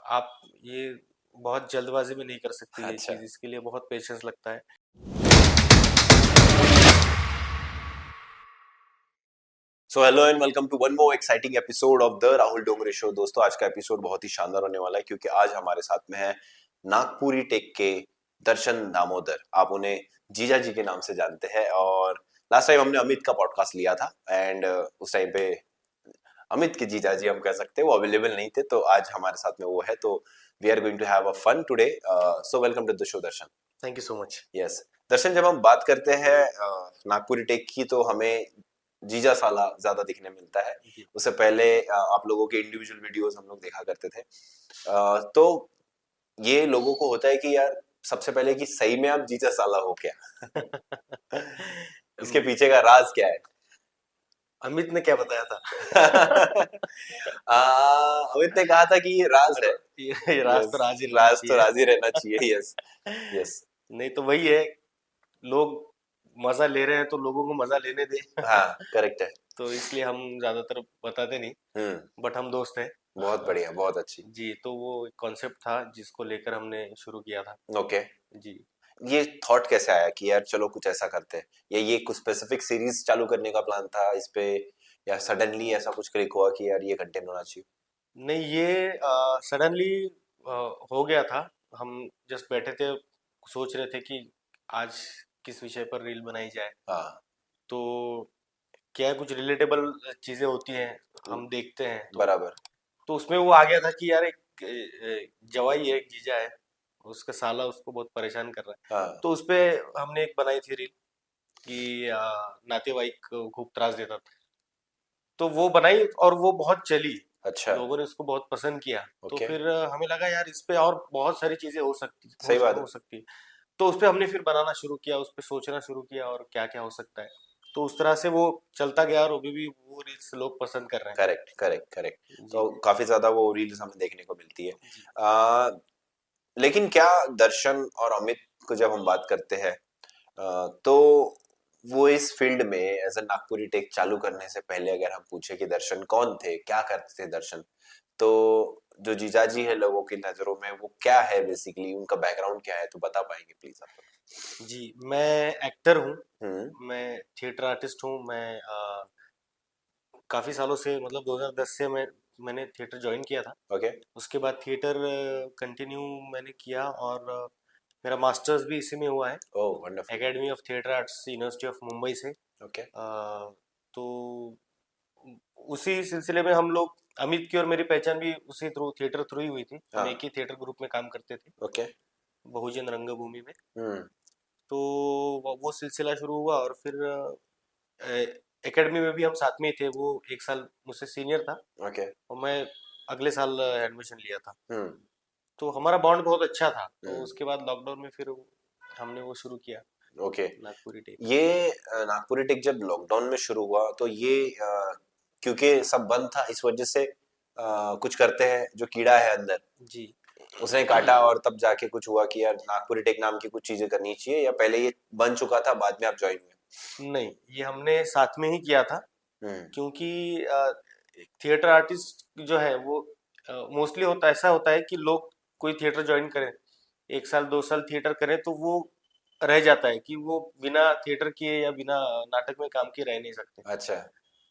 आप ये बहुत जल्दबाजी में नहीं कर सकते ये अच्छा। चीज़, इसके लिए बहुत पेशेंस लगता है। So hello and welcome to one more exciting episode of the Rahul Dongre show. दोस्तों, आज का एपिसोड बहुत ही शानदार होने वाला है क्योंकि आज हमारे साथ में है नागपुरी टेक के दर्शन दामोदर। आप उन्हें जीजा जी के नाम से जानते हैं और लास्ट टाइम हमने अमित का पॉडकास्ट लिया था एंड उस टाइम पे अमित के जीजा जी हम कह सकते हैं वो अवेलेबल नहीं थे, तो आज हमारे साथ में वो है। तो we are going to have a fun today. So welcome to the show Darshan. Thank you so much. Yes Darshan, जब हम बात करते हैं नागपुरी टेक की तो हमें जीजा साला ज्यादा दिखने मिलता है। जी। उससे पहले आप लोगों के इंडिविजुअल वीडियोस हम लोग देखा करते थे। तो ये लोगों को होता है कि यार सबसे पहले कि सही में आप जीजा साला हो क्या? इसके पीछे का राज क्या है? अमित ने क्या बताया था? अमित ने कहा था कि ये राज है। ये राज तो यस, राज ही रहना राज तो चाहिए। राज ही रहना चाहिए। Yes yes. नहीं तो वही है, लोग मजा ले रहे हैं तो लोगों को मजा लेने दे। हाँ, करेक्ट है। तो इसलिए हम ज्यादातर बताते नहीं, हम्म। बट हम दोस्त हैं। बहुत बढ़िया, बहुत अच्छी। जी, तो वो एक कॉन्सेप्ट था जिसको लेकर हमने शुरू किया था। ओके। जी। ये थॉट कैसे आया कि यार चलो कुछ ऐसा करते हैं, या ये कुछ स्पेसिफिक सीरीज चालू करने का प्लान था इस पे, या सडनली ऐसा कुछ क्लिक हुआ कि यार ये कंटेंट होना चाहिए? नहीं, ये सडनली हो गया था। हम जस्ट बैठे थे, सोच रहे थे कि आज किस विषय पर रील बनाई जाए। हाँ। तो क्या है, कुछ रिलेटेबल चीजें होती हैं, हम देखते हैं। बराबर। तो उसमें वो आ गया था कि यार एक जवाई है, एक जीजा है, उसका साला उसको बहुत परेशान कर रहा है। हाँ। तो उस पे हमने एक बनाई थी रील कि नातेवाईक को खूब त्रास देता था। तो वो बनाई और वो बहुत चली, अच्छा। लोगों ने उसको बहुत पसंद किया। तो ओके। फिर हमें लगा यार इस पे और बहुत सारी चीजें सही बात है। हो सकती है। तो उस पे हमने फिर बनाना शुरू किया, उस पे सोचना शुरू किया और क्या क्या हो सकता है। तो उस तरह से वो चलता गया और अभी भी वो रील्स लोग पसंद कर रहे करेक्ट करेक्ट करेक्ट। हैं। जी। तो काफी ज्यादा वो रील्स हमें देखने को मिलती है। जी। आ, लेकिन क्या दर्शन और अमित को जब हम बात करते हैं, तो वो इस फील्ड में एज ए नागपुरी टेक चालू करने से पहले अगर हम पूछे कि दर्शन कौन थे, क्या करते थे दर्शन, तो जो जीजाजी है लोगों की नजरों में वो क्या है, बेसिकली उनका बैकग्राउंड क्या है, तो बता पाएंगे प्लीज आप? जी, मैं एक्टर हूँ। हम्म। मैं थिएटर आर्टिस्ट हूँ। मैं काफी सालों से, मतलब 2010 से मैंने थिएटर ज्वाइन किया था। ओके। उसके बाद थिएटर कंटिन्यू मैंने किया और मेरा मास्टर्स भी इसी में हुआ है, oh wonderful. Academy of theatre arts, university of Mumbai से। ओके। तो उसी सिलसिले में हम लोग, अमित की और मेरी पहचान भी उसी थ्रू, थिएटर थ्रू ही हुई थी। हम हाँ। एक ही थिएटर ग्रुप में काम करते थे, ओके। बहुजन रंगभूमि में। हम्म। तो वो सिलसिला शुरू हुआ और फिर एकेडमी में भी हम साथ में ही थे। वो एक साल मुझसे सीनियर था ओके। और मैं अगले साल एडमिशन लिया था। हम्म। तो हमारा बॉन्ड बहुत अच्छा था। तो हम्म। उसके बाद लॉकडाउन में फिर हमने वो शुरू किया, ओके। नागपुरी टेक। ये नागपुरी टेक जब लॉकडाउन में शुरू हुआ तो ये क्योंकि सब बंद था इस वजह से कुछ करते हैं जो कीड़ा है अंदर, जी। उसने काटा और तब जाके कुछ हुआ कि यार नागपुरी टेक नाम की कुछ चीजें करनी चाहिए, या पहले ये बन चुका था बाद में आप ज्वाइन हुए? नहीं, ये हमने साथ में ही किया था। हम्म। क्योंकि थिएटर आर्टिस्ट जो है वो मोस्टली होता ऐसा होता है कि लोग कोई थिएटर ज्वाइन करें, एक साल दो साल थिएटर करें तो वो रह जाता है कि वो बिना थिएटर किए या बिना नाटक में काम किए रह नहीं सकते। अच्छा।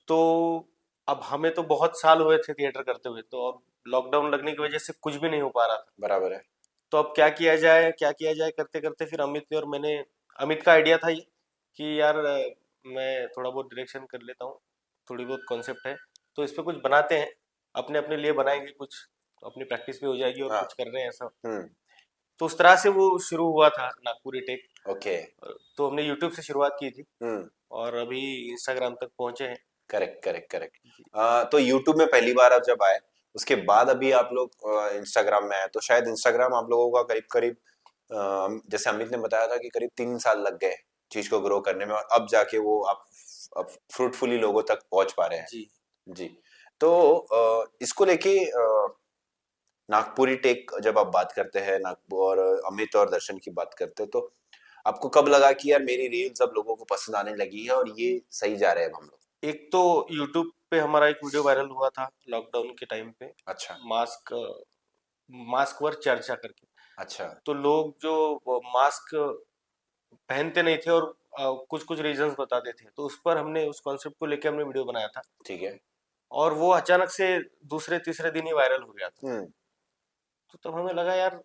तो अब हमें तो बहुत साल हुए थे थिएटर करते हुए, तो अब लॉकडाउन लगने की वजह से कुछ भी नहीं हो पा रहा था। बराबर है। तो अब क्या किया जाए, क्या किया जाए करते करते फिर अमित ने और मैंने, अमित का आइडिया था ये कि यार मैं थोड़ा बहुत डायरेक्शन कर लेता हूँ, थोड़ी बहुत कॉन्सेप्ट है, तो इस पे कुछ बनाते हैं, अपने अपने लिए बनाएंगे कुछ, तो अपनी प्रैक्टिस भी हो जाएगी और हाँ। कुछ कर रहे हैं ऐसा। हम्म। तो उस तरह से वो शुरू हुआ था नागपुरी टेक। ओके। तो हमने यूट्यूब से शुरुआत की थी हम्म। और अभी इंस्टाग्राम तक पहुंचे हैं। Correct correct correct. जी। तो यूट्यूब में पहली बार आप जब आए, उसके बाद अभी आप लोग इंस्टाग्राम में आए, तो शायद इंस्टाग्राम आप लोगों का करीब करीब जैसे अमित ने बताया था कि करीब 3 साल लग गए चीज को ग्रो करने में, और अब जाके वो आप अब फ्रूटफुली लोगों तक पहुंच पा रहे हैं। जी। जी। तो इसको लेके नागपुरी टेक जब आप बात करते हैं, नागपुर और अमित और दर्शन की बात करते हैं, तो आपको कब लगा कि यार मेरी रील्स अब लोगों को पसंद आने लगी है और ये सही जा रहे हैं अब हम लोग? एक तो यूट्यूब पे हमारा एक वीडियो वायरल हुआ था लॉकडाउन के टाइम पे, अच्छा। मास्क मास्क पर चर्चा करके। अच्छा। तो लोग जो मास्क पहनते नहीं थे और कुछ कुछ रीजंस बताते थे, तो उस पर हमने उस कॉन्सेप्ट को लेके हमने वीडियो बनाया था। ठीक है। और वो अचानक से दूसरे तीसरे दिन ही वायरल हो गया था। हम्म। तो तब हमें लगा यार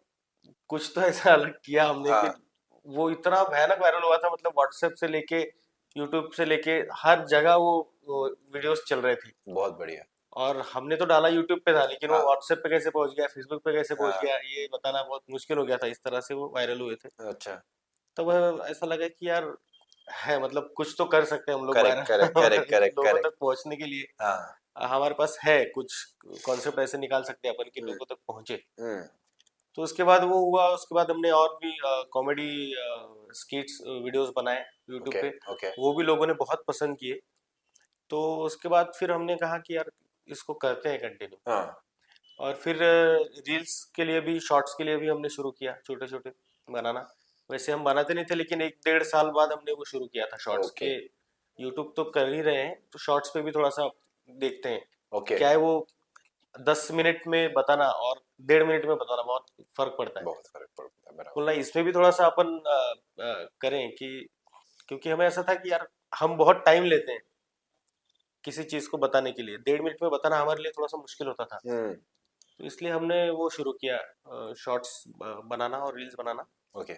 कुछ तो ऐसा अलग किया हमने कि हाँ। वो इतना भयानक वायरल हुआ था, मतलब व्हाट्सएप से लेके यूट्यूब से लेके हर जगह वो वीडियोस चल रहे थे। बहुत बढ़िया। और हमने तो डाला यूट्यूब पे था, लेकिन वो हाँ। व्हाट्सएप पे कैसे पहुंच गया, फेसबुक पे कैसे पहुंच हाँ। गया, ये बताना बहुत मुश्किल हो गया था। इस तरह से वो वायरल हुए थे। अच्छा। तब ऐसा लगा कि यार है, मतलब कुछ तो कर सकते हैं हम लोग correct correct correct viral correct लोगों करेक्ट। तक पहुंचने के लिए। हाँ। हमारे पास है कुछ कॉन्सेप्ट ऐसे निकाल सकते हैं अपन कि हम्म। लोगों तक पहुंचे। हम्म। तो उसके बाद वो हुआ, उसके बाद हमने और भी कॉमेडी स्किट्स वीडियोस बनाए यूट्यूब ओके पे। ओके। वो भी लोगों ने बहुत पसंद किए। तो उसके बाद फिर हमने कहा कि यार इसको करते हैं कंटिन्यू। हाँ। और फिर रील्स के लिए भी, शॉर्ट्स के लिए भी हमने शुरू किया छोटे छोटे बनाना। वैसे हम बनाते नहीं थे, लेकिन 1 डेढ़ साल बाद हमने वो शुरू किया था शॉर्ट्स ओके के। यूट्यूब तो कर ही रहे हैं, तो शॉर्ट्स पे भी थोड़ा सा देखते हैं। ओके। क्या है वो 10 मिनट में बताना और 1.5 मिनट में बताना, बहुत फर्क पड़ता है। बहुत फर्क पड़ता है, बराबर। बोलना इसमें भी थोड़ा सा अपन करें कि, क्योंकि हमें ऐसा था कि यार हम बहुत टाइम लेते हैं किसी चीज को बताने के लिए, 1.5 मिनट में बताना हमारे लिए थोड़ा सा मुश्किल होता था। हम्म। तो इसलिए हमने वो शुरू किया शॉर्ट्स बनाना और रील्स बनाना। ओके।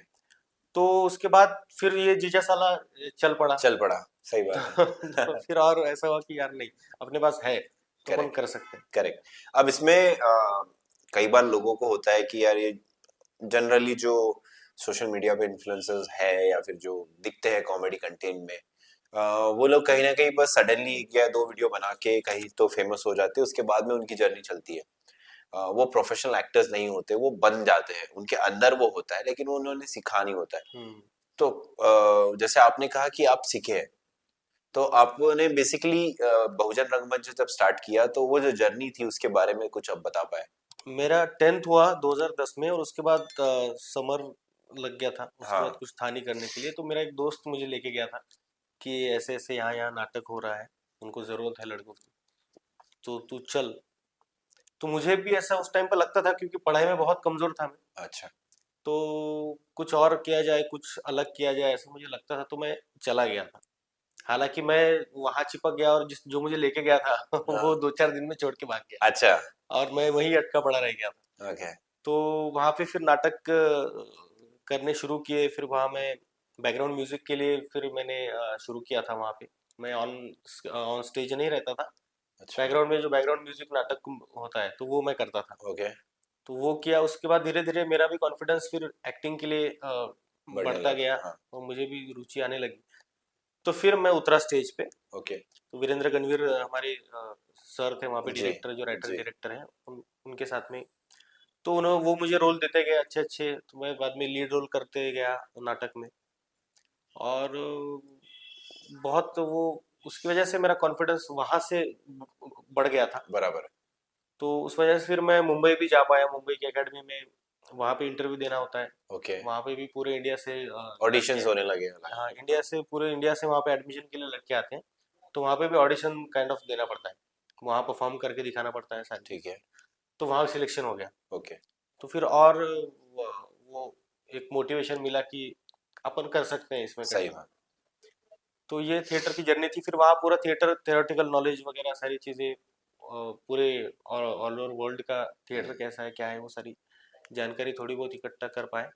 तो उसके बाद फिर ये जीजा साला चल पड़ा। चल पड़ा। सही बात तो है। फिर और ऐसा हुआ कि यार नहीं, अपने पास है तो अपन करेक्ट कर सकते हैं। करेक्ट। अब इसमें कई बार लोगों को होता है कि यार ये जनरली जो सोशल मीडिया पे इन्फ्लुएंसर्स है या फिर जो दिखते हैं कॉमेडी कंटेंट में, वो लोग कहीं ना कहीं बस सडनली एक या दो वीडियो बना के कहीं तो फेमस हो जाते हैं, उसके बाद में उनकी जर्नी चलती है। वो प्रोफेशनल एक्टर्स नहीं होते, वो बन जाते हैं, उनके अंदर वो होता है लेकिन वो उन्होंने सीखा नहीं होता है। हम्म। तो जैसे आपने कहा कि आप सीखे हैं, तो आपने बेसिकली बहुजन रंगमंच जब स्टार्ट किया तो वो जो जर्नी थी उसके बारे में कुछ अब बता पाए। मेरा 10th हुआ 2010 में, और उसके बाद समर लग गया था। उसके बाद हाँ। कुछ था नहीं करने के लिए, तो मेरा एक दोस्त मुझे लेके गया था कि ऐसे ऐसे यहाँ यहाँ नाटक हो रहा है, उनको जरूरत है लड़कों की, तो तू चल। तो मुझे भी ऐसा उस टाइम पर लगता था, क्योंकि पढ़ाई में बहुत कमजोर था मैं। अच्छा। तो कुछ और किया जाए, कुछ अलग किया जाए, ऐसा मुझे लगता था, तो मैं चला गया था। हालांकि मैं वहां चिपक गया, और जिस जो मुझे लेके गया था वो हाँ। 2 4 दिन में छोड़ के भाग गया, अच्छा। और मैं वहीं अटका पड़ा रह गया था। ओके। तो वहां पे फिर नाटक करने शुरू किए। फिर वहां मैं बैकग्राउंड म्यूजिक के लिए फिर मैंने शुरू किया था वहां पे। मैं ऑन ऑन स्टेज नहीं रहता था। अच्छा। बैकग्राउंड में जो बैकग्राउंड म्यूजिक नाटक होता है, तो वो मैं करता था। ओके। तो वो किया। उसके बाद धीरे धीरे मेरा भी कॉन्फिडेंस फिर एक्टिंग के लिए बढ़ने बढ़ता लगा, गया, हाँ। और मुझे भी रुचि आने लगी। तो फिर मैं उतरा स्टेज पे। ओके। तो वीरेंद्र गंभीर हमारे सर थे वहाँ पे, जी। डायरेक्टर, जो राइटर जी। डायरेक्टर हैं, उनके साथ में। तो उन्होंने वो मुझे रोल देते गए अच्छे अच्छे, तो मैं बाद में लीड रोल करते गया नाटक में। और बहुत वो, उसकी वजह से मेरा कॉन्फिडेंस वहां से बढ़ गया था। बराबर। तो उस वजह से फिर मैं मुंबई भी जा पाया, मुंबई की एकेडमी में। वहाँ पे इंटरव्यू देना होता है। ओके। वहाँ पे भी पूरे इंडिया से लड़के, ऑडिशंस होने लगे अलग हाँ अलग। इंडिया से, पूरे इंडिया से वहाँ पे एडमिशन के लिए लड़के आते हैं। तो वहाँ पे भी ऑडिशन काइंड ऑफ देना पड़ता है, वहाँ परफॉर्म करके दिखाना पड़ता है सारी ठीक चीज़। है। तो वहाँ सिलेक्शन हो गया। ओके। तो फिर और वो एक मोटिवेशन मिला कि अपन कर सकते हैं इसमें सही कंटिन्यू। बात। तो ये थिएटर की जर्नी थी। फिर वहाँ पूरा थिएटर थियोरेटिकल नॉलेज वगैरह सारी चीज़ें, पूरे ऑल ओवर वर्ल्ड का थिएटर कैसा है क्या है, वो सारी जानकारी थोड़ी बहुत इकट्ठा कर पाए।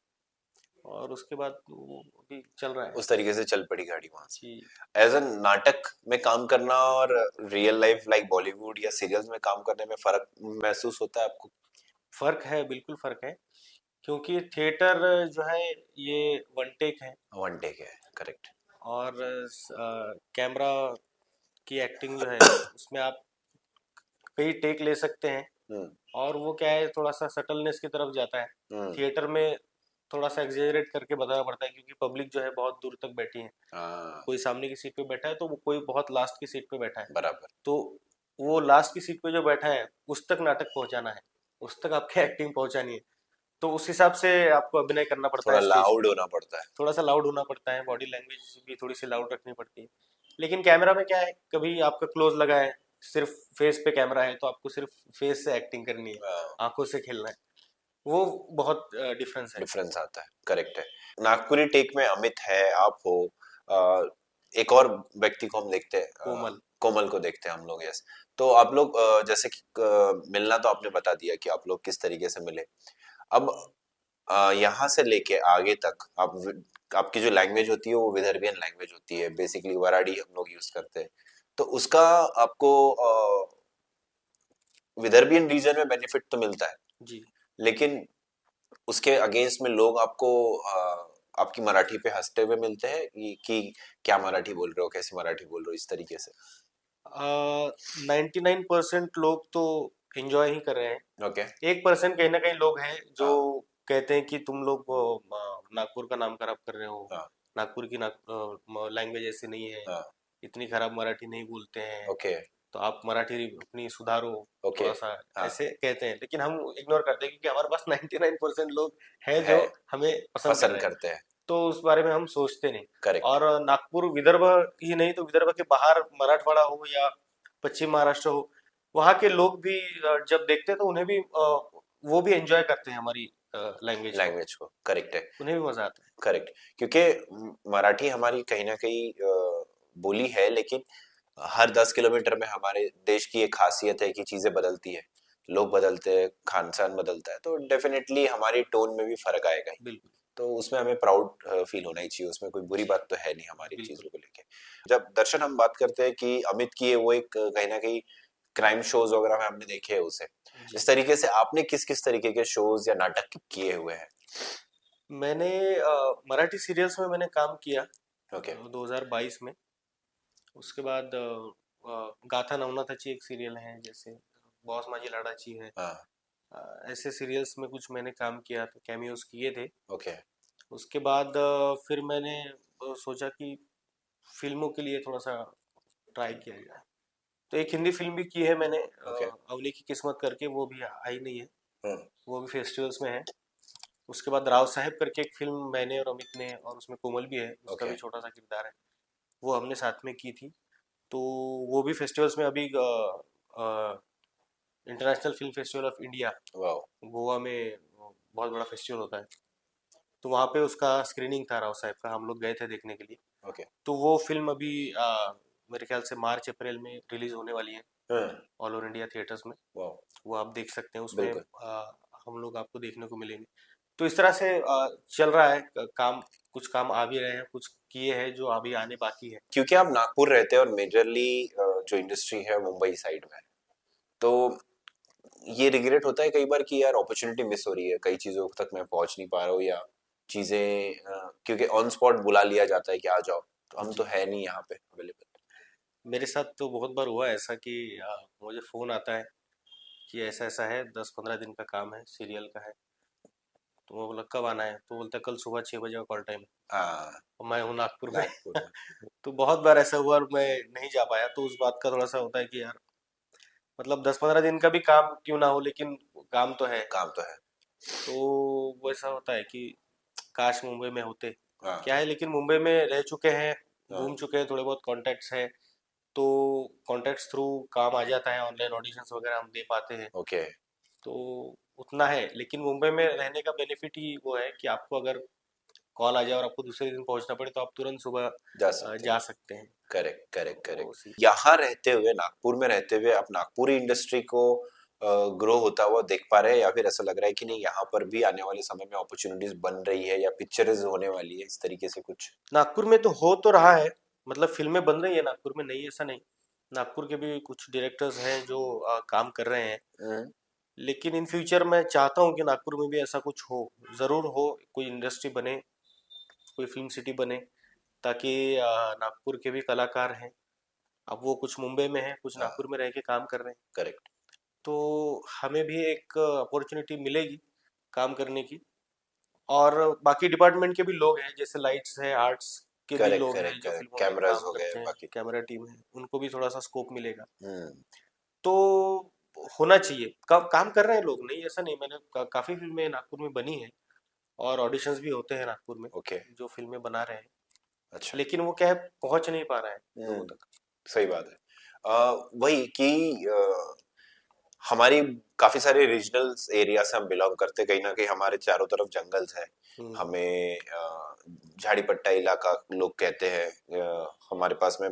और उसके बाद वो अभी चल रहा है। उस तरीके से चल पड़ी गाड़ी वहां जी। से। एज अ नाटक में काम करना और रियल लाइफ लाइक बॉलीवुड या सीरियल्स में काम करने में फर्क महसूस होता है आपको? फर्क है, बिल्कुल फर्क है। क्योंकि थिएटर जो है ये वन टेक है। वन टेक है, करेक्ट। और कैमरा की एक्टिंग जो है, उसमें आप कई टेक ले सकते हैं। हम्म। और वो क्या है, थोड़ा सा सटलनेस की तरफ जाता है। हम्म। थिएटर में थोड़ा सा एग्जेजरेट करके बताना पड़ता है, क्योंकि पब्लिक जो है बहुत दूर तक बैठी है। हाँ। कोई सामने की सीट पे बैठा है, तो वो कोई बहुत लास्ट की सीट पे बैठा है। बराबर। तो वो लास्ट की सीट पे जो बैठा है, उस तक नाटक पहुंचाना है, उस तक आपकी एक्टिंग पहुंचानी है। तो उस हिसाब से आपको अभिनय करना पड़ता थोड़ा है स्टेज लाउड पे। होना पड़ता है। थोड़ा सा लाउड होना पड़ता है, बॉडी लैंग्वेज भी थोड़ी सी लाउड रखनी पड़ती है। लेकिन कैमरा में क्या है, कभी आपका क्लोज लगा है, सिर्फ फेस पे कैमरा है, तो आपको सिर्फ फेस से एक्टिंग करनी है, हाँ। आंखों से खेलना है। वो बहुत डिफरेंस है। डिफरेंस आता है, करेक्ट है। नागपुरी टेक में अमित है, आप हो, अ, एक और व्यक्ति को हम देखते हैं, कोमल। कोमल को देखते हैं हम लोग, यस। तो आप लोग जैसे कि मिलना तो आपने बता दिया कि आप लोग किस तरीके से मिले। अब यहाँ से लेके आगे तक आपकी जो लैंग्वेज होती है वो विदर्भियन लैंग्वेज होती है, बेसिकली वराडी हम लोग यूज करते हैं। तो उसका आपको विदर्भियन रीजन में बेनिफिट तो मिलता है, जी। लेकिन उसके अगेंस्ट में लोग आपको आपकी मराठी पे हंसते हुए मिलते हैं कि क्या मराठी बोल रहे हो, कैसी मराठी बोल रहे हो, इस तरीके से। 99% लोग तो एंजॉय ही कर रहे हैं। ओके। 1% कहीं ना कहीं लोग हैं जो हाँ। कहते हैं कि तुम लोग नागपुर का नाम खराब कर रहे हो, हाँ। नागपुर की लैंग्वेज ऐसी नहीं है, हाँ। इतनी खराब मराठी नहीं बोलते हैं, ओके। तो आप मराठी अपनी सुधारो ओके। थोड़ा सा, हाँ। ऐसे कहते हैं। लेकिन हम इग्नोर करते हैं क्योंकि हमारे पास 99% लोग हैं जो है, हमें पसंद कर पसंद रहे हैं, करते हैं। तो उस बारे में हम सोचते नहीं। करेक्ट। और नागपुर विदर्भ ही नहीं तो विदर्भ के बाहर मराठवाड़ा हो या पश्चिम महाराष्ट्र हो, वहाँ के लोग भी जब देखते हैं तो उन्हें भी वो भी एंजॉय करते हैं हमारी लैंग्वेज को, लैंग्वेज को, करेक्ट है। उन्हें भी मजा आता है। करेक्ट, क्योंकि मराठी हमारी कहीं ना कहीं बोली है, लेकिन हर 10 किलोमीटर में हमारे देश की एक खासियत है कि चीजें बदलती है, लोग बदलते हैं, खान पान बदलता है, तो डेफिनेटली हमारी टोन में भी फर्क आएगा ही। बिल्कुल। तो उसमें हमें प्राउड फील होना ही चाहिए, उसमें कोई बुरी बात तो है नहीं हमारी बिल्कुल। चीजों को लेके। जब दर्शन हम बात करते हैं कि अमित की है वो एक कहीं ना कहीं क्राइम शोज वगैरह में हमने देखे है उसे, जी। इस तरीके से आपने किस किस तरीके के शोज या नाटक किए हुए हैं? मैंने मराठी सीरियल्स में मैंने काम किया ओके। 2022 में। उसके बाद गाथा नवनाथाची एक सीरियल है, जैसे बॉस माझी लाडाची है, हाँ। ऐसे सीरियल्स में कुछ मैंने काम किया, तो कैमियोज किए थे। ओके। उसके बाद फिर मैंने सोचा कि फिल्मों के लिए थोड़ा सा ट्राई किया जाए, तो एक हिंदी फिल्म भी की है मैंने, ओके। अवली की किस्मत करके, वो भी आई नहीं है, हम्म। वो भी फेस्टिवल्स में है। उसके बाद राव साहेब करके एक फिल्म मैंने और अमित ने, और उसमें कोमल भी है, उसका ओके। भी छोटा सा किरदार है, वो हमने साथ में की थी। तो वो भी फेस्टिवल्स में अभी international film festival of India वाह। गोवा में बहुत बड़ा फेस्टिवल होता है, तो वहाँ पे उसका स्क्रीनिंग था राव साहब का, हम लोग गए थे देखने के लिए। ओके। तो वो फिल्म अभी मेरे ख्याल से मार्च अप्रैल में रिलीज होने वाली है हाँ। ऑल ओवर इंडिया थिएटर्स में। वाह। वो आप देख सकते हैं, उसमें बिल्कुल। हम लोग आपको देखने को मिलेंगे। तो इस तरह से चल रहा है काम, कुछ काम आ भी रहे हैं, कुछ किए हैं जो अभी आने बाकी है। क्योंकि आप नागपुर रहते हैं और मेजरली जो इंडस्ट्री है मुंबई साइड में है, तो ये रिग्रेट होता है कई बार कि यार अपॉर्चुनिटी मिस हो रही है, कई चीजों तक मैं पहुंच नहीं पा रहा हूँ, या चीजें क्योंकि ऑन स्पॉट बुला लिया जाता है कि आ जाओ, तो हम तो जी। है नहीं यहाँ पे अवेलेबल। मेरे साथ तो बहुत बार हुआ ऐसा कि मुझे फ़ोन आता है कि ऐसा ऐसा है, 10-15 दिन का काम है, सीरियल का है। तो मैं बोला कब आना है, तो बोलता है कल सुबह 6 बजे का कॉल टाइम है, हाँ। और मैं हूँ नागपुर में। नागपुर में। तो बहुत बार ऐसा हुआ और मैं नहीं जा पाया, तो उस बात का थोड़ा सा होता है कि यार, मतलब 10-15 दिन का भी काम क्यों ना हो, लेकिन काम तो है। काम तो है। तो वो ऐसा होता है कि काश मुंबई में होते। हाँ। क्या है, लेकिन मुंबई में रह चुके हैं, हाँ। घूम चुके हैं, थोड़े बहुत कॉन्टैक्ट्स हैं, तो कॉन्टैक्ट्स थ्रू काम आ जाता है, ऑनलाइन ऑडिशंस वगैरह हम दे पाते हैं। ओके। तो उतना है, लेकिन मुंबई में रहने का बेनिफिट ही वो है कि आपको अगर कॉल आ जाए और आपको दूसरे दिन पहुंचना पड़े, तो आप तुरंत सुबह जा सकते हैं। जा सकते हैं। करेक्ट, करेक्ट, तो करेक्ट। यहाँ रहते हुए, नागपुर में रहते हुए आप नागपुरी इंडस्ट्री को ग्रो होता हुआ देख पा रहे हैं, या फिर ऐसा लग रहा है कि नहीं यहाँ पर भी आने वाले समय में अपॉर्चुनिटीज बन रही है या पिक्चर्स होने वाली है, इस तरीके से कुछ? नागपुर में तो हो तो रहा है, मतलब फिल्में बन रही है नागपुर में, नहीं ऐसा नहीं। नागपुर के भी कुछ डायरेक्टर्स हैं जो काम कर रहे हैं, हम्म। लेकिन इन फ्यूचर मैं चाहता हूँ कि नागपुर में भी ऐसा कुछ हो, ज़रूर हो, कोई इंडस्ट्री बने, कोई फिल्म सिटी बने, ताकि नागपुर के भी कलाकार हैं, अब वो कुछ मुंबई में हैं, कुछ हाँ। नागपुर में रह के काम कर रहे हैं, करेक्ट। तो हमें भी एक अपॉर्चुनिटी मिलेगी काम करने की। और बाकी डिपार्टमेंट के भी लोग हैं, जैसे लाइट्स है, आर्ट्स के भी करेक्ट, लोग हैं करेक्ट, जो करेक्ट, फिल्मों में कैमराज काम हो गए करते हैं, बाकी। कैमरा टीम है, उनको भी थोड़ा सा स्कोप मिलेगा। हम्म। तो होना चाहिए, काम कर रहे हैं लोग, नहीं ऐसा नहीं। मैंने काफ़ी फिल्में नागपुर में बनी हैं, और ऑडिशंस भी होते हैं नागपुर में, ओके। जो फिल्में बना रहे हैं, अच्छा। लेकिन वो क्या है, पहुंच नहीं पा रहा है लोगों हम्म। तक। सही बात है। वही कि हमारी काफी सारे रीजनल एरिया से हम बिलोंग करते हैं, कहीं ना कहीं हमारे चारों तरफ जंगल्स है। हम्म। हमें झाड़ी पट्टा इलाका लोग कहते हैं। हमारे पास में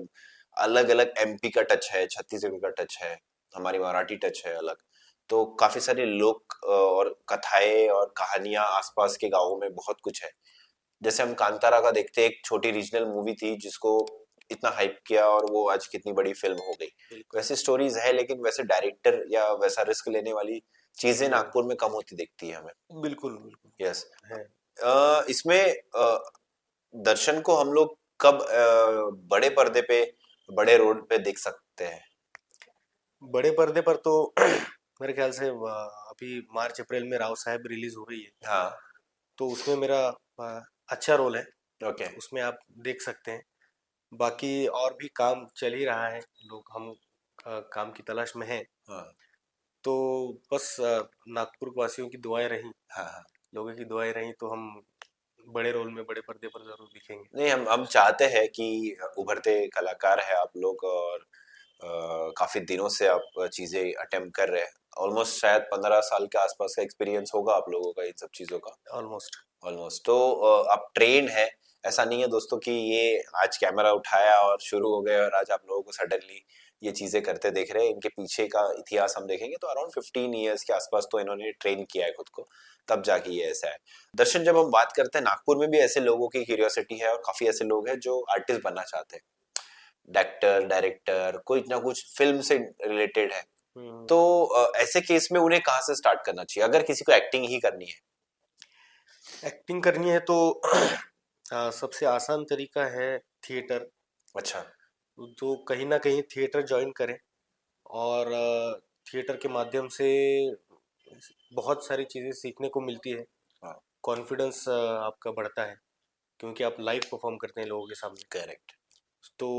अलग अलग एमपी का टच है, छत्तीसगढ़ का टच है, हमारी मराठी टच है अलग। तो काफी सारे लोग और कथाएं और कहानियां आसपास के गांवों में बहुत कुछ है। जैसे हम कांतारा का देखते हैं, एक छोटी रीजनल मूवी थी जिसको इतना हाइप किया और वो आज कितनी बड़ी फिल्म हो गई। बिल्कुल। वैसे स्टोरीज है, लेकिन वैसे डायरेक्टर या वैसा रिस्क लेने वाली चीजें हम्म। नागपुर में कम होती दिखती है हमें। बिल्कुल बिल्कुल। यस। है। इसमें दर्शन को हम लोग कब बड़े पर्दे पे, बड़े रोड पे देख सकते हैं? बड़े पर्दे पर तो मेरे ख्याल से अभी मार्च अप्रैल में राव साहब रिलीज हो रही है, हाँ। तो उसमें मेरा अच्छा रोल है, ओके। उसमें आप देख सकते हैं। बाकी और भी काम चल ही रहा है, लोग हम काम की तलाश में हैं। हाँ तो बस नागपुर वासियों की दुआएं रहीं, हाँ हाँ। लोगों की दुआएं रहीं तो हम बड़े रोल में बड़े पर्दे पर जरूर दिखेंगे। नहीं, हम चाहते हैं कि उभरते कलाकार है आप लोग, और काफी दिनों से आप चीजें अटेम्प्ट कर रहे हैं। ऑलमोस्ट शायद 15 साल के आसपास का एक्सपीरियंस होगा आप लोगों का इन सब चीजों का। ऑलमोस्ट। ऑलमोस्ट। तो आप ट्रेन है, ऐसा नहीं है दोस्तों कि ये आज कैमरा उठाया और शुरू हो गए और आज आप लोगों को सडनली ये चीजें करते देख रहे हैं। इनके पीछे का इतिहास हम देखेंगे तो अराउंड 15 ईयर्स के आसपास तो इन्होंने ट्रेन किया है खुद को, तब जाके ये ऐसा है। दर्शन, जब हम बात करते हैं, नागपुर में भी ऐसे लोगों की क्यूरियोसिटी है और काफी ऐसे लोग हैं जो आर्टिस्ट बनना चाहते हैं, एक्टर, डायरेक्टर, कोई ना कुछ फिल्म से रिलेटेड है। हम्म। तो ऐसे केस में उन्हें कहाँ से स्टार्ट करना चाहिए अगर किसी को एक्टिंग ही करनी है? एक्टिंग करनी है तो सबसे आसान तरीका है थिएटर। अच्छा। तो कहीं ना कहीं थिएटर ज्वाइन करें, और थिएटर के माध्यम से बहुत सारी चीज़ें सीखने को मिलती है। हाँ। कॉन्फिडेंस आपका बढ़ता है, क्योंकि आप लाइव परफॉर्म करते हैं लोगों के सामने। करेक्ट। तो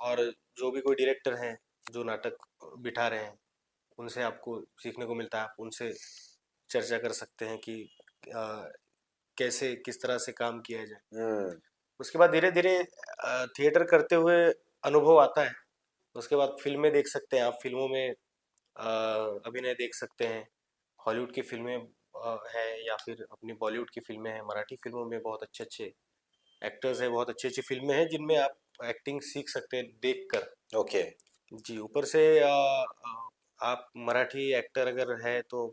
और जो भी कोई डायरेक्टर हैं जो नाटक बिठा रहे हैं, उनसे आपको सीखने को मिलता है। आप उनसे चर्चा कर सकते हैं कि अ, कैसे किस तरह से काम किया जाए। हम्म। उसके बाद धीरे धीरे थिएटर करते हुए अनुभव आता है। उसके बाद फिल्में देख सकते हैं, आप फिल्मों में अभिनय देख सकते हैं। हॉलीवुड की फिल्में हैं, या फिर अपनी बॉलीवुड की फिल्में हैं। मराठी फिल्मों में बहुत अच्छे अच्छे एक्टर्स हैं, बहुत अच्छी अच्छी फिल्में हैं जिनमें आप एक्टिंग सीख सकते हैं देख कर। ओके। जी, ऊपर से आप मराठी एक्टर अगर है तो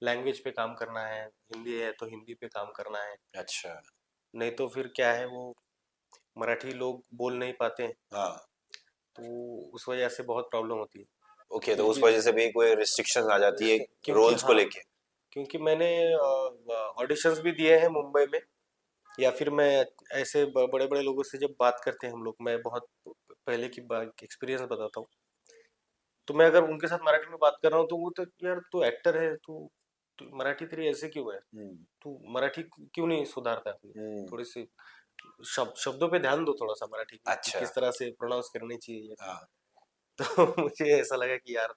लैंग्वेज पे काम करना है, हिंदी है तो हिंदी पे काम करना है। अच्छा। नहीं तो फिर क्या है, वो मराठी लोग बोल नहीं पाते हैं, हाँ। तो उस वजह से बहुत प्रॉब्लम होती है। ओके, तो उस क्योंकि वजह से भी कोई रिस्ट्रिक्शन आ जाती है क्योंकि रोल्स को हाँ, लेके? क्योंकि मैंने ऑडिशंस भी दिए हैं मुंबई में, या फिर मैं ऐसे बड़े बड़े लोगों से जब बात करते हैं हम लोग, मैं बहुत पहले की बात एक्सपीरियंस बताता हूँ। तो मैं अगर उनके साथ मराठी में बात कर रहा हूँ तो वो तो, यार तू एक्टर है, तू मराठी तेरी ऐसे क्यों है, हम्म। तू मराठी क्यों नहीं सुधारता अपनी, हम्म। थोड़ी सी शब्दों पे ध्यान दो थोड़ा सा मराठी की, कि अच्छा। किस तरह से प्रोनाउंस करनी चाहिए। हाँ। तो मुझे ऐसा लगा कि यार,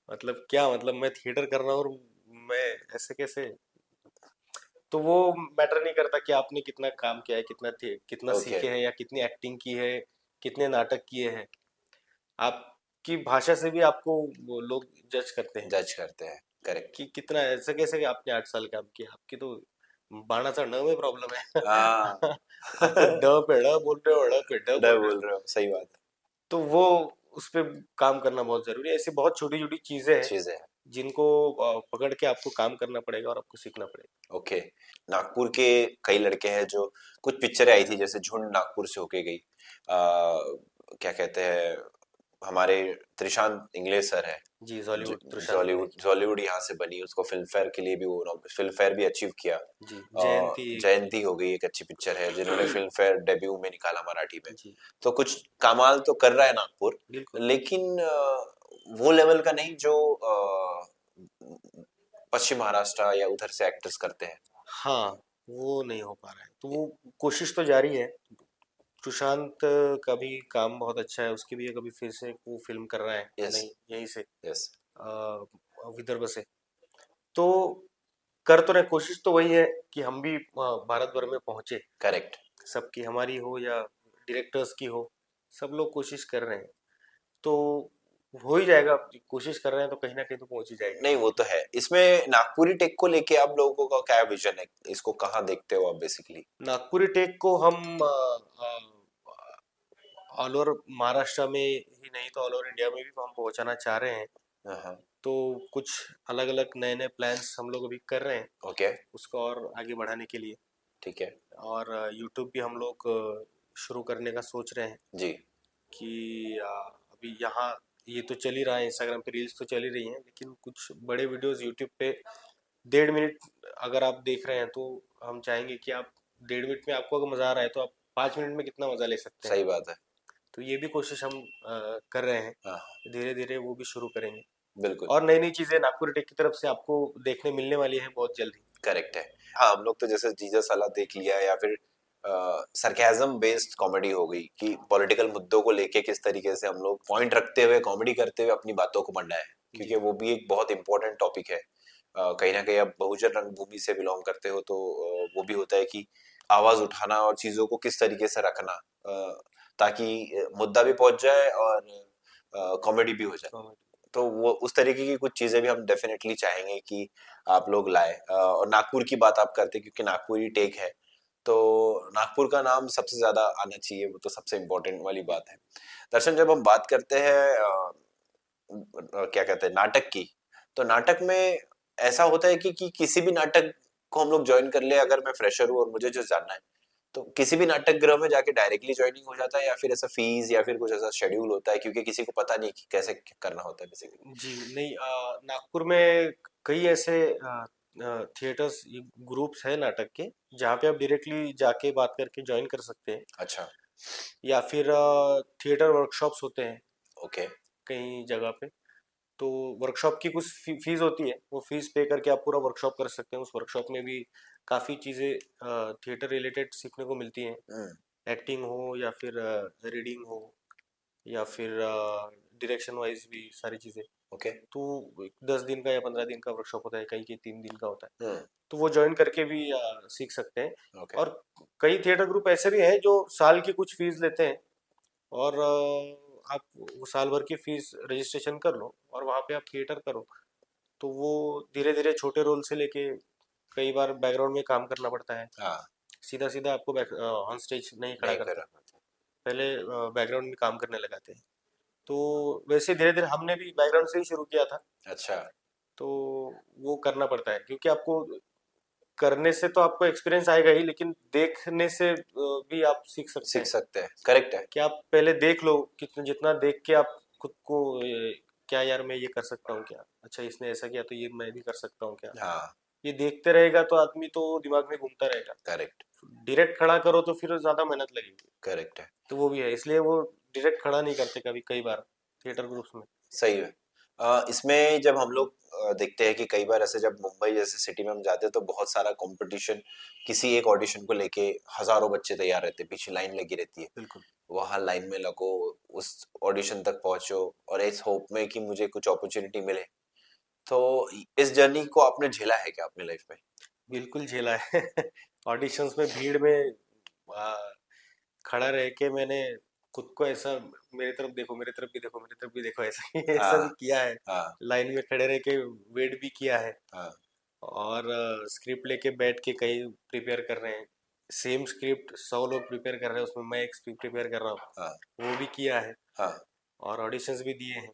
मतलब क्या, मतलब मैं थिएटर कर रहा हूँ और मैं ऐसे कैसे। तो वो मैटर नहीं करता कि आपने कितना काम किया है, कितना ओके। सीखे हैं, या कितनी एक्टिंग की है, कितने नाटक किए हैं। आपकी भाषा से भी आपको वो लोग जज करते हैं जज करते हैं। करेक्ट। कि कितना, ऐसे कैसे कि आपने 8 साल काम किया, आपकी तो बाणाचा ण में प्रॉब्लम हाँ। है। आप तो ड पे ड़ बोल रहे हो, ड़ पे ड डर बोल रहे बोल हो। रहे हो, सही बात है। तो वो उस पे काम करना बहुत जरूरी है। ऐसी बहुत छोटी छोटी चीजें हैं चीजें हैं। जिनको पकड़ के आपको काम करना पड़ेगा और आपको सीखना पड़ेगा। ओके। नागपुर के कई लड़के हैं जो, कुछ पिक्चरें आई थी जैसे झुंड नागपुर से होके गई। क्या कहते हैं, हमारे त्रिशांत इंगले सर है, जी, जॉलीवुड तुषार जॉलीवुड इंगले। जॉलीवुड यहाँ से बनी, उसको फिल्म फेयर के लिए भी वो फिल्म फेयर भी अचीव किया। जी, जयंती एक थी। जयंती हो गई, एक अच्छी पिक्चर है जिन्होंने फिल्म फेयर डेब्यू में निकाला मराठी में। जी, तो कुछ कमाल तो कर रहा है नागपुर, बिल्कुल। लेकिन वो लेवल का नहीं जो पश्चिम महाराष्ट्र या उधर से एक्टर्स करते हैं। हाँ, वो नहीं हो पा रहा है, तो वो कोशिश तो जारी है। सुशांत का भी काम बहुत अच्छा है, उसकी भी एक अभी फिर से वो फिल्म कर रहा है, यस। नहीं यहीं से यस। विदर्भ से। तो कर तो रहे, कोशिश तो वही है कि हम भी भारत भर में पहुंचे, करेक्ट। सबकी, हमारी हो या डायरेक्टर्स की हो, सब लोग कोशिश कर रहे हैं। तो हो ही जाएगा, आप कोशिश कर रहे हैं तो कहीं ना कहीं तो पहुंच ही जाएगा। नहीं वो तो है। इसमें नागपुरी टेक को लेके आप लोगों का क्या विजन है, इसको कहाँ देखते हो आप बेसिकली? नागपुरी टेक को हम ऑल ओवर महाराष्ट्र में ही नहीं तो ऑल ओवर इंडिया में भी हम पहुंचाना चाह रहे हैं। हाँ। तो कुछ अलग अलग नए नए प्लान्स हम लोग अभी कर रहे हैं ओके। उसको और आगे बढ़ाने के लिए। ठीक है। और यूट्यूब भी हम लोग शुरू करने का सोच रहे हैं जी। कि अभी यहाँ ये तो चल ही रहा है, इंस्टाग्राम पे रील्स तो चल ही रही हैं, लेकिन कुछ बड़े वीडियोस यूट्यूब पे 1.5 मिनट अगर आप देख रहे हैं तो हम चाहेंगे कि आप 1.5 मिनट में आपको अगर मज़ा आ रहा है तो आप 5 मिनट में कितना मज़ा ले सकते हैं। सही बात है। तो ये भी कोशिश हम कर रहे हैं, हाँ। धीरे धीरे वो भी शुरू करेंगे। बिल्कुल। और नई नई चीज़ें नागपुर टेक की तरफ से आपको देखने मिलने वाली हैं बहुत जल्दी। करेक्ट है। हाँ, हम लोग तो जैसे जीजा साला देख लिया, या फिर सरकाजम बेस्ड कॉमेडी हो गई कि पॉलिटिकल मुद्दों को लेके किस तरीके से हम लोग पॉइंट रखते हुए कॉमेडी करते हुए अपनी बातों को बढ़ाए, क्योंकि वो भी एक बहुत इंपॉर्टेंट टॉपिक है। कहीं ना कहीं आप बहुजन रंगभूमि से बिलोंग करते हो तो वो भी होता है कि आवाज उठाना और चीजों को किस तरीके से रखना, ताकि मुद्दा भी पहुंच जाए और कॉमेडी भी हो जाए। तो वो उस तरीके की कुछ चीजें भी हम डेफिनेटली चाहेंगे कि आप लोग लाए। और नागपुर की बात आप करते, क्योंकि नागपुरी टेक है तो नागपुर का नाम सबसे ज्यादा आना चाहिए, वो तो सबसे इम्पोर्टेंट वाली बात है। दर्शन, जब हम बात करते हैं क्या कहते हैं नाटक की, तो नाटक में ऐसा होता है कि किसी भी नाटक को हम लोग ज्वाइन कर ले, अगर मैं फ्रेशर हूँ और मुझे जो जानना है तो किसी भी नाटक गृह में जाके डायरेक्टली ज्वाइनिंग हो जाता है, या फिर ऐसा फीस या फिर कुछ ऐसा शेड्यूल होता है, क्योंकि किसी को पता नहीं कि कैसे करना होता है बेसिकली? जी नहीं, नागपुर में कई ऐसे थिएटर्स ग्रुप्स हैं नाटक के, जहाँ पे आप डायरेक्टली जाके बात करके ज्वाइन कर सकते हैं। अच्छा। या फिर थिएटर वर्कशॉप्स होते हैं ओके। कई जगह पे। तो वर्कशॉप की कुछ फीस होती है, वो फीस पे करके आप पूरा वर्कशॉप कर सकते हैं। उस वर्कशॉप में भी काफ़ी चीज़ें थिएटर रिलेटेड सीखने को मिलती हैं। हम्म। एक्टिंग हो या फिर रीडिंग हो या फिर डायरेक्शन वाइज भी सारी चीज़ें। ओके। तो 10 दिन का या 15 दिन का वर्कशॉप होता है, कहीं के 3 दिन का होता है। हम्म। तो वो ज्वाइन करके भी सीख सकते हैं। ओके। और कई थिएटर ग्रुप ऐसे भी हैं जो साल की कुछ फीस लेते हैं, और आप वो साल भर की फीस रजिस्ट्रेशन कर लो और वहाँ पे आप थिएटर करो। तो वो धीरे धीरे छोटे रोल से लेके कई बार बैकग्राउंड में काम करना पड़ता है। हाँ। सीधा सीधा आपको ऑन स्टेज नहीं खड़ा नहीं करते, करा। पहले बैकग्राउंड में काम करने लगाते हैं। तो वैसे धीरे धीरे हमने भी बैकग्राउंड से ही शुरू किया था। अच्छा। तो वो करना पड़ता है, क्योंकि आपको करने से तो आपको एक्सपीरियंस आएगा ही, लेकिन देखने से भी आप सीख सकते सीख हैं। सकते हैं, करेक्ट है। कि आप पहले देख लो, कितना जितना देख के आप खुद को क्या यार मैं ये कर सकता हूँ क्या, अच्छा इसने ऐसा किया तो ये मैं भी कर सकता हूँ क्या। हाँ। ये देखते रहेगा तो आदमी तो दिमाग में घूमता रहेगा। करेक्ट। डायरेक्ट खड़ा करो तो फिर ज्यादा मेहनत लगेगी। करेक्ट है। तो वो भी है, इसलिए वो डायरेक्ट खड़ा नहीं करते कभी, कई बार थिएटर ग्रुप्स में। सही है। इसमें जब हम लोग देखते हैं कि कई बार ऐसे जब मुंबई जैसे सिटी में हम जाते हैं तो बहुत सारा कंपटीशन, किसी एक ऑडिशन को लेके हजारों बच्चे तैयार रहते हैं, पीछे लाइन लगी रहती है। बिल्कुल। वहां लाइन में लगो, उस ऑडिशन तक पहुंचो और इस होप में कि मुझे कुछ अपॉर्चुनिटी मिले। तो इस जर्नी को आपने झेला है क्या अपने लाइफ में? बिल्कुल झेला है। ऑडिशंस में भीड़ में आ, खड़ा रह के मैंने खुद को ऐसा, मेरी तरफ देखो, मेरी तरफ भी देखो, मेरी तरफ भी देखो, ऐसा ऐसा भी हाँ। किया है। हाँ। लाइन में खड़े रह के वेट भी किया है। हाँ। और स्क्रिप्ट लेके बैठ के कहीं प्रिपेयर कर रहे हैं। सेम स्क्रिप्ट 100 लोग प्रिपेयर कर रहे हैं, उसमें मैं एक स्क्रिप्ट प्रिपेयर कर रहा हाँ। हूँ, वो भी किया है। हाँ। और ऑडिशंस भी दिए हैं।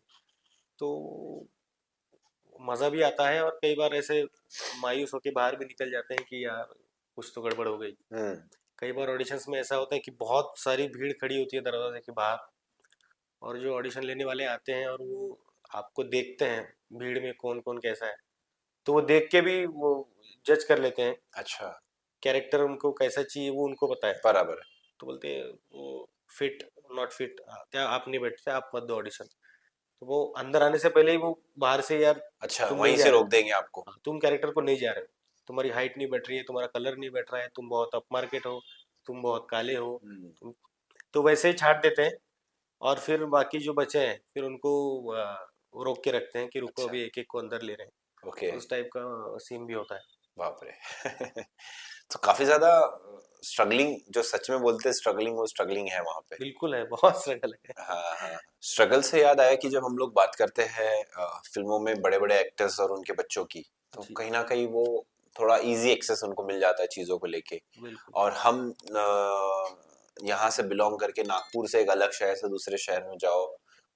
तो मज़ा भी आता है, और कई बार ऐसे मायूस होके बाहर भी निकल जाते हैं कि यार कुछ तो गड़बड़ हो गई। हम्म। कई बार ऑडिशंस में ऐसा होता है कि बहुत सारी भीड़ खड़ी होती है दरवाजे के बाहर, और जो ऑडिशन लेने वाले आते हैं और वो आपको देखते हैं भीड़ में कौन कौन कैसा है, तो वो देख के भी वो जज कर लेते हैं। अच्छा। कैरेक्टर उनको कैसा चाहिए वो उनको पता है। बराबर है। तो बोलते हैं वो फिट नॉट फिट, क्या आप नहीं बैठते, आप मत दो ऑडिशन। तो वो अंदर आने से पहले ही वो बाहर से, यार अच्छा, तुम नहीं वहीं जा से रहे रोक हो, देंगे आपको? हाँ, तुम कैरेक्टर को नहीं जा रहे हो, तुम्हारी हाइट नहीं बैठ रही है, तुम्हारा कलर नहीं बैठ रहा है, तुम बहुत अप मार्केट हो, तुम बहुत काले हो। हम्म। तुम, तो वैसे ही छाट देते हैं। और फिर बाकी जो बचे हैं फिर उनको वो रोक के रखते हैं कि रुको, अच्छा। अभी एक एक को अंदर ले रहे ओके। हैं। उस टाइप का सीन भी होता है। बाप रे। तो काफी ज्यादा स्ट्रगलिंग जो सच में बोलते हैं स्ट्रगलिंग, वो स्ट्रगलिंग है वहां पे। बिल्कुल है, बहुत स्ट्रगल है। हाँ हाँ। स्ट्रगल से याद आया कि जब हम लोग बात करते हैं फिल्मों में बड़े बड़े एक्टर्स और उनके बच्चों की, तो जी, कहीं ना कहीं वो थोड़ा इजी एक्सेस उनको मिल जाता है चीजों को लेके। बिल्कुल। और हम यहाँ से बिलोंग करके नागपुर से एक अलग शहर से दूसरे शहर में जाओ,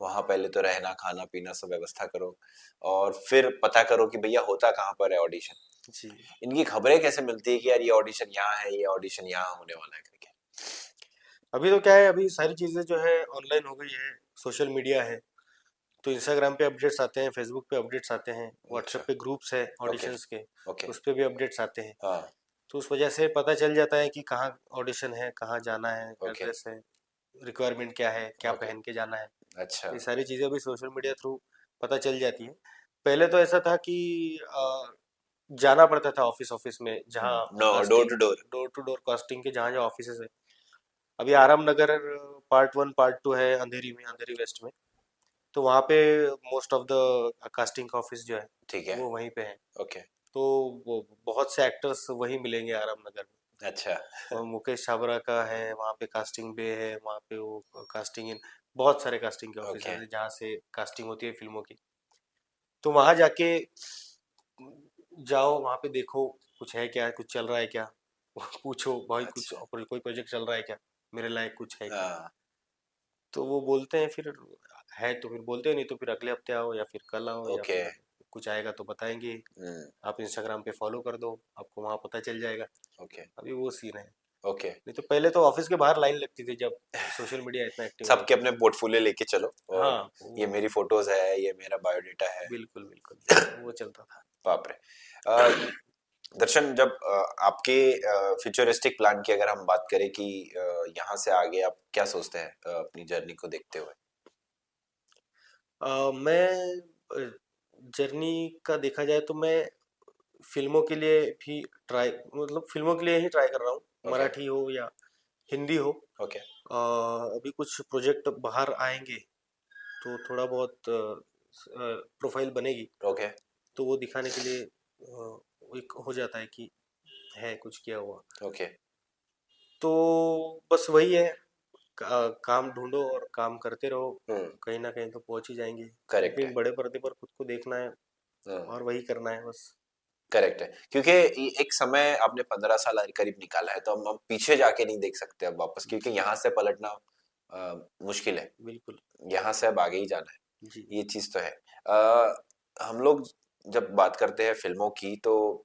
वहां पहले तो रहना खाना पीना सब व्यवस्था करो, और फिर पता करो कि भैया होता कहाँ पर है ऑडिशन। जी। इनकी खबरें कैसे मिलती है कि यार ये ऑडिशन यहाँ है, ये ऑडिशन यहाँ होने वाला है करके? अभी तो क्या है, अभी सारी चीज़ें जो है ऑनलाइन हो गई है, सोशल मीडिया है, तो इंस्टाग्राम पे अपडेट्स आते हैं, फेसबुक पे अपडेट्स आते हैं, अच्छा। व्हाट्सएप पे ग्रुप्स है ओके। ऑडिशंस के, ओके। उस पे भी अपडेट्स आते हैं। हाँ। तो उस वजह से पता चल जाता है कि कहाँ ऑडिशन है, कहाँ जाना है, ओके। एड्रेस है, रिक्वायरमेंट क्या है, क्या ओके। पहन के जाना है। अच्छा। ये सारी चीज़ें भी सोशल मीडिया थ्रू पता चल जाती है। पहले तो ऐसा था कि जाना पड़ता था ऑफिस ऑफिस में, जहाँ no, door casting, to door. Door to door casting के जहाँ जहाँ ऑफिस है। अभी आराम नगर पार्ट 1 पार्ट 2 है अंधेरी में, अंधेरी वेस्ट में, तो वहाँ पे मोस्ट ऑफ द कास्टिंग का ऑफिस जो है ठीक है। वो वहीं पे है। ओके। तो वो बहुत से एक्टर्स वहीं मिलेंगे आराम नगर में। अच्छा। और मुकेश छाबरा का है वहाँ पे, कास्टिंग बे है वहाँ पे, वो कास्टिंग इन, बहुत सारे कास्टिंग के ऑफिस ओके। हैं जहाँ से कास्टिंग होती है फिल्मों की। तो वहाँ जाके जाओ, वहाँ पे देखो कुछ है क्या, कुछ चल रहा है क्या, पूछो भाई कुछ अच्छा। कोई प्रोजेक्ट चल रहा है क्या, मेरे लायक कुछ है क्या। हाँ। तो वो बोलते हैं फिर, है तो फिर बोलते हैं, नहीं तो फिर अगले हफ्ते आओ या फिर कल आओ या ओके। फिर कुछ आएगा तो बताएंगे। हम्म। आप इंस्टाग्राम पे फॉलो कर दो, आपको वहाँ पता चल जाएगा। ओके। अभी वो सीन है। ओके। नहीं तो पहले तो ऑफिस के बाहर लाइन लगती थी, जब सोशल मीडिया इतना एक्टिव नहीं सबके था। अपने पोर्टफोलियो लेके चलो, और हाँ ये वो, मेरी फोटोज है, ये मेरा बायोडेटा है। बिल्कुल बिल्कुल, वो चलता था। बाप रे। अ, दर्शन, जब आपके फ्यूचरिस्टिक प्लान की अगर हम बात करें कि यहाँ से आगे आप क्या सोचते हैं अपनी जर्नी को देखते हुए? मैं जर्नी का देखा जाए तो मैं फिल्मों के लिए भी ट्राई, मतलब फिल्मों के लिए ही ट्राई कर रहा हूँ, ओके। मराठी हो या हिंदी हो। ओके। अभी कुछ प्रोजेक्ट बाहर आएंगे तो थोड़ा बहुत प्रोफाइल बनेगी, ओके। तो वो दिखाने के लिए एक हो जाता है कि है कुछ किया हुआ। ओके। तो बस वही है, काम ढूंढो और काम करते रहो, हम्म। कहीं ना कहीं तो पहुंच ही जाएंगे। करेक्ट लेकिन है। बड़े पर्दे पर खुद को देखना है हम्म। और वही करना है बस। करेक्ट है, क्योंकि एक समय आपने 15 साल करीब निकाला है, तो हम पीछे जाके नहीं देख सकते अब वापस, क्योंकि जी, यहाँ से पलटना मुश्किल है। बिल्कुल। यहाँ से अब आगे ही जाना है, जी। ये चीज तो है। हम लोग जब बात करते हैं फिल्मों की, तो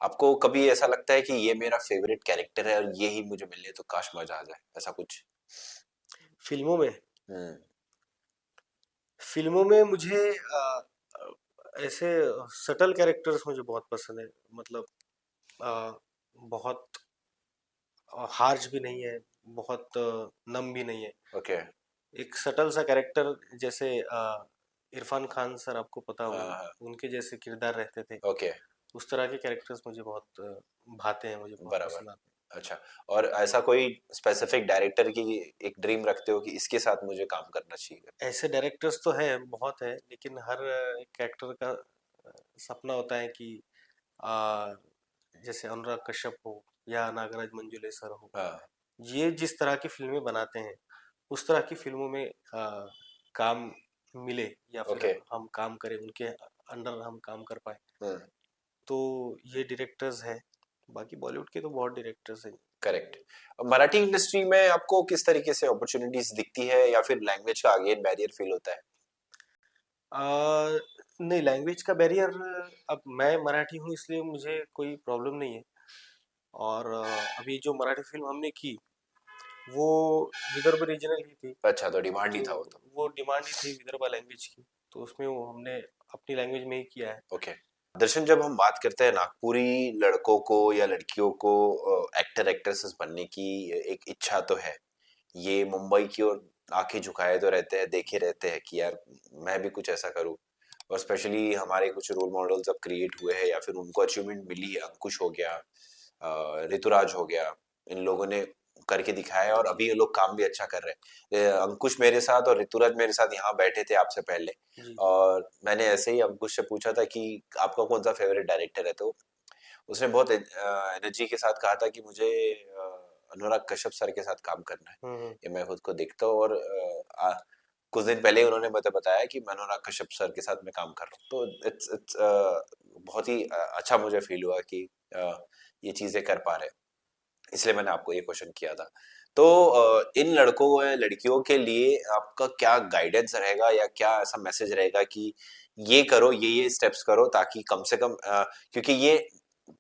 आपको कभी ऐसा लगता है कि ये मेरा फेवरेट कैरेक्टर है और ये ही मुझे मिले तो काश मजा आ जाए, ऐसा कुछ? फिल्मों में, हम्म। फिल्मों में मुझे ऐसे सटल कैरेक्टर्स मुझे बहुत पसंद है, मतलब अ, बहुत हार्श भी नहीं है, बहुत नम भी नहीं है। ओके। एक सटल सा कैरेक्टर, जैसे इरफान खान सर, आपको पता हाँ होगा, हाँ। उनके जैसे किरदार रहते थे। ओके। उस तरह के कैरेक्टर्स मुझे बहुत भाते हैं, मुझे बहुत बराबर। पसंद आते अच्छा। और ऐसा कोई स्पेसिफिक डायरेक्टर की एक ड्रीम रखते हो कि इसके साथ मुझे काम करना चाहिए? हैं। ऐसे डायरेक्टर्स तो हैं, बहुत है, लेकिन हर एक एक्टर का सपना होता है कि आ, जैसे अनुराग कश्यप हो या नागराज मंजुलेशर हो, हाँ। ये जिस तरह की फिल्में बनाते हैं, उस तरह की फिल्मों में काम मिले, या फिर ओके। हम काम करें उनके अंडर, हम काम कर पाए। हम्म। तो ये डायरेक्टर्स हैं। बाकी बॉलीवुड के तो बहुत डायरेक्टर्स हैं। करेक्ट। मराठी इंडस्ट्री में आपको किस तरीके से अपॉर्चुनिटीज दिखती है, या फिर लैंग्वेज का अगेन बैरियर फील होता है? आ, नहीं, लैंग्वेज का बैरियर, अब मैं मराठी हूँ इसलिए मुझे कोई प्रॉब्लम नहीं है। और अभी जो मराठी फिल्म हमने की, वो विदर्भ रीजनल ही थी। अच्छा, तो डिमांड ही तो था वो तो। वो डिमांड ही थी विदर्भा लैंग्वेज की, तो उसमें वो हमने अपनी लैंग्वेज में ही किया है। ओके। दर्शन, जब हम बात करते हैं नागपुरी लड़कों को या लड़कियों को एक्टर एक्ट्रेसेस बनने की, एक इच्छा तो है, ये मुंबई की ओर आंखें झुकाए तो रहते हैं, देखे रहते हैं कि यार मैं भी कुछ ऐसा करूं। और स्पेशली हमारे कुछ रोल मॉडल्स अब क्रिएट हुए हैं या फिर उनको अचीवमेंट मिली है, अंकुश हो गया, ऋतुराज हो गया, इन लोगों ने करके दिखाया है और जी। अभी ये लोग काम भी अच्छा कर रहे हैं। अंकुश मेरे साथ और ऋतुराज मेरे साथ यहाँ बैठे थे आपसे पहले, जी। और मैंने ऐसे ही अंकुश से पूछा था कि आपका कौन सा फेवरेट डायरेक्टर है, तो उसने बहुत एनर्जी के साथ कहा था कि मुझे अनुराग कश्यप सर के साथ काम करना है। हम्म। ये मैं खुद को देखता हूँ, और कुछ दिन पहले ही उन्होंने मुझे बताया कि मैं अनुराग कश्यप सर के साथ मैं काम कर रहा हूँ। तो इट्स बहुत ही अच्छा मुझे फील हुआ कि ये चीजें कर पा रहे हैं, इसलिए मैंने आपको ये क्वेश्चन किया था। तो इन लड़कों या लड़कियों के लिए आपका क्या गाइडेंस रहेगा, या क्या ऐसा मैसेज रहेगा कि ये करो, ये स्टेप्स करो, ताकि कम से कम क्योंकि ये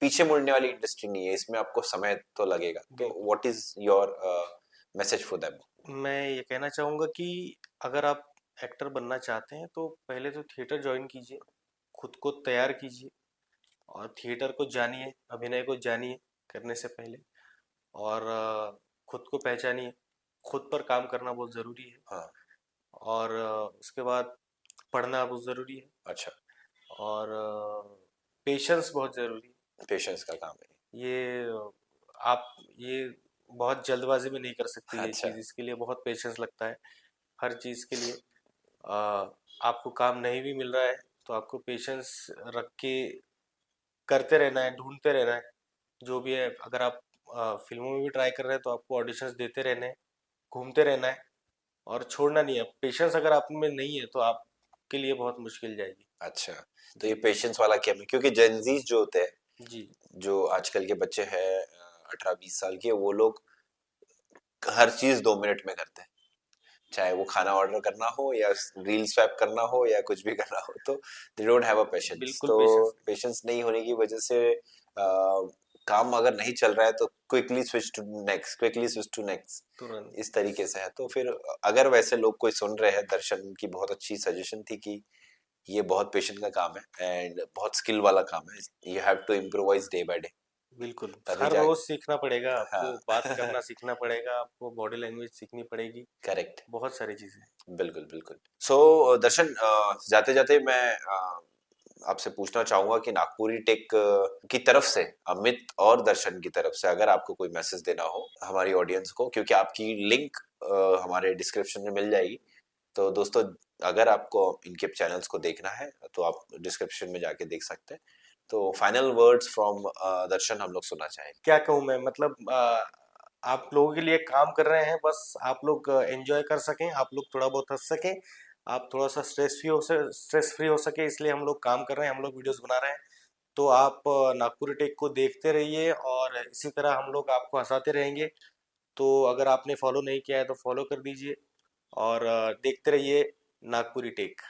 पीछे मुड़ने वाली इंडस्ट्री नहीं है, इसमें आपको समय तो लगेगा। तो बिल्कुल। What is your message for them? मैं ये कहना चाहूँगा कि अगर आप एक्टर बनना चाहते हैं तो पहले तो थिएटर ज्वाइन कीजिए, खुद को तैयार कीजिए और थिएटर को जानिए, अभिनय को जानिए करने से पहले। और खुद को पहचानिए, खुद पर काम करना बहुत ज़रूरी है। हाँ। और उसके बाद पढ़ना बहुत ज़रूरी है। अच्छा। और पेशेंस बहुत ज़रूरी है। पेशेंस का काम ये आप ये बहुत जल्दबाजी में नहीं कर सकते है। ये अच्छा। चीज़, इसके लिए बहुत पेशेंस लगता है हर चीज़ के लिए। अ, आपको काम नहीं भी मिल रहा है तो आपको पेशेंस रख के करते रहना है, ढूंढते रहना है जो भी है। अगर आप फिल्मों में भी ट्राई कर रहे हैं तो आपको ऑडिशंस देते रहने हैं, घूमते रहना है और छोड़ना नहीं है। पेशेंस अगर आप में नहीं है तो आपके लिए बहुत मुश्किल जाएगी। अच्छा, तो ये जी। पेशेंस वाला क्या है, क्योंकि जेनजीज जो होते हैं, जी। जो आजकल के बच्चे हैं 18-20 साल के, वो लोग हर चीज 2 मिनट में करते हैं। चाहे वो खाना ऑर्डर करना हो, या रील स्वैप करना हो, या कुछ भी करना हो, तो they don't have a patience. बिल्कुल तो पेशेंस नहीं। पेशेंस नहीं होने की वजह से काम अगर नहीं चल रहा है तो quickly switch to next, quickly switch to next, तुरंत। इस तरीके से है। तो फिर अगर वैसे लोग कोई सुन रहे हैं, दर्शन की बहुत अच्छी सजेशन थी कि ये बहुत पेशेंट का काम है एंड बहुत स्किल वाला काम है, you have to improvise day by day, बिल्कुल, तभी हर जा। रोज सीखना पड़ेगा आपको, बात हाँ। करना सीखना पड़ेगा आपको, बॉडी लैंग्वेज सीखनी पड़ेगी, करेक्ट। बहुत सारी चीजें। बिल्कुल बिल्कुल। सो दर्शन, जाते जाते मैं आपसे पूछना चाहूंगा कि नागपुरी टेक की तरफ से, अमित और दर्शन की तरफ से, अगर आपको कोई मैसेज देना हो हमारी ऑडियंस को, क्योंकि आपकी लिंक हमारे डिस्क्रिप्शन में मिल जाएगी। तो दोस्तों, अगर आपको इनके चैनल्स को देखना है तो आप डिस्क्रिप्शन में जाके देख सकते हैं। तो फाइनल वर्ड्स फ्रॉम दर्शन हम लोग सुनना चाहेंगे। क्या कहूँ मैं, मतलब आप लोगों के लिए काम कर रहे हैं, बस आप लोग एंजॉय कर सकें, आप लोग थोड़ा बहुत हंस सकें, आप थोड़ा सा स्ट्रेस फ्री हो सके, इसलिए हम लोग काम कर रहे हैं, हम लोग वीडियोस बना रहे हैं। तो आप नागपुरी टेक को देखते रहिए और इसी तरह हम लोग आपको हंसाते रहेंगे। तो अगर आपने फॉलो नहीं किया है तो फॉलो कर दीजिए और देखते रहिए नागपुरी टेक।